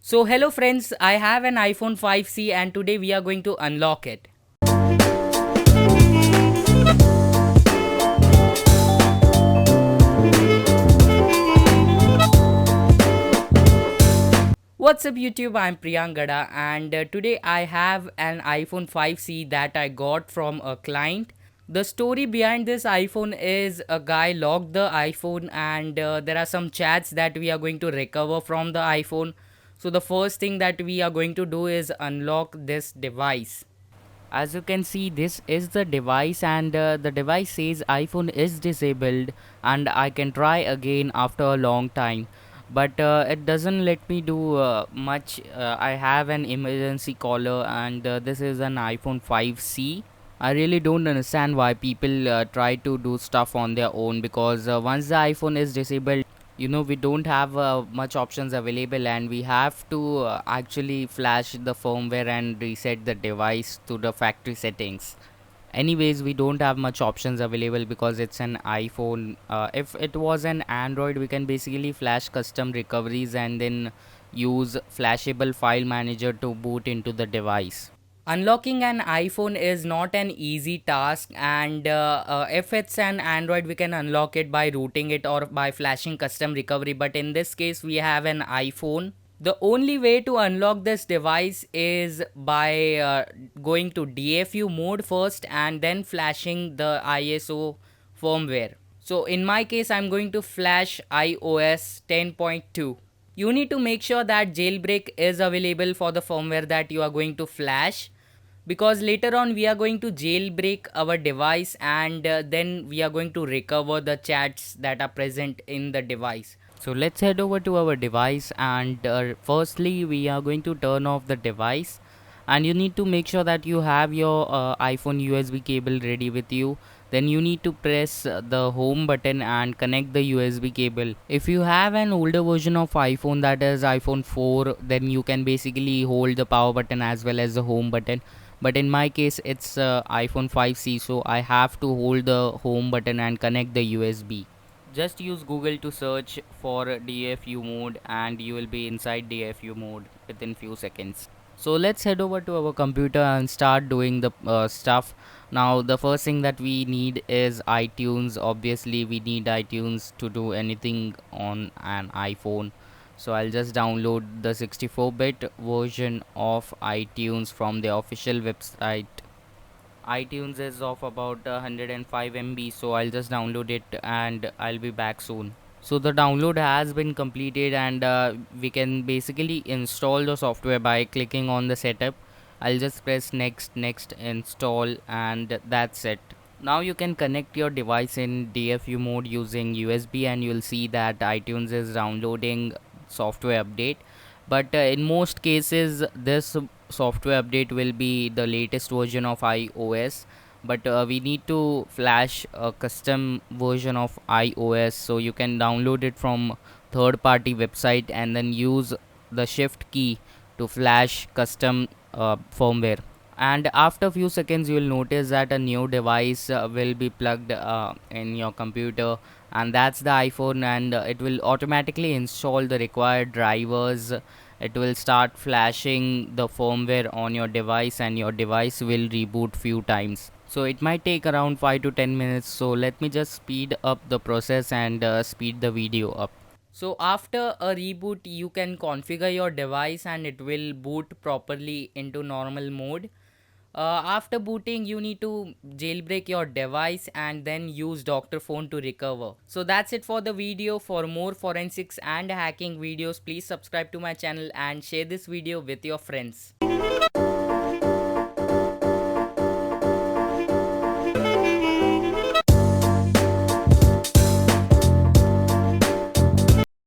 So hello friends, I have an iPhone 5C and today we are going to unlock it. What's up YouTube, I'm Priyank Gada and today I have an iPhone 5C that I got from a client. The story behind this iPhone is a guy locked the iPhone and there are some chats that we are going to recover from the iPhone. So the first thing that we are going to do is unlock this device. As you can see, this is the device and the device says iPhone is disabled and I can try again after a long time, but it doesn't let me do much. I have an emergency caller and this is an iPhone 5C. I really don't understand why people try to do stuff on their own, because once the iPhone is disabled, we don't have much options available and we have to actually flash the firmware and reset the device to the factory settings. Anyways, we don't have much options available because it's an iPhone. If it was an Android, we can basically flash custom recoveries and then use flashable file manager to boot into the device. Unlocking an iPhone is not an easy task, and if it's an Android, we can unlock it by rooting it or by flashing custom recovery. But in this case, we have an iPhone. The only way to unlock this device is by going to DFU mode first and then flashing the ISO firmware. So in my case, I'm going to flash iOS 10.2. You need to make sure that jailbreak is available for the firmware that you are going to flash, because later on we are going to jailbreak our device and then we are going to recover the chats that are present in the device. So let's head over to our device and firstly we are going to turn off the device, and you need to make sure that you have your iPhone USB cable ready with you. Then you need to press the home button and connect the USB cable. If you have an older version of iPhone, that is iPhone 4, then you can basically hold the power button as well as the home button. But in my case it's iPhone 5C, so I have to hold the home button and connect the USB. Just use Google to search for DFU mode and you will be inside DFU mode within few seconds. So let's head over to our computer and start doing the stuff. Now the first thing that we need is iTunes. Obviously we need iTunes to do anything on an iPhone. So I'll just download the 64-bit version of iTunes from the official website. iTunes is of about 105 MB, so I'll just download it and I'll be back soon. So the download has been completed and we can basically install the software by clicking on the setup. I'll just press next, install, and that's it. Now you can connect your device in DFU mode using USB and you'll see that iTunes is downloading software update. But in most cases this software update will be the latest version of iOS, but we need to flash a custom version of iOS, so you can download it from third party website and then use the shift key to flash custom firmware. And after few seconds you will notice that a new device will be plugged in your computer, and that's the iPhone, and it will automatically install the required drivers. It will start flashing the firmware on your device and your device will reboot few times. So it might take around 5 to 10 minutes, so let me just speed up the process and speed the video up. So after a reboot you can configure your device and it will boot properly into normal mode. After booting you need to jailbreak your device and then use Doctor Phone to recover. So that's it for the video. For more forensics and hacking videos, please subscribe to my channel and share this video with your friends.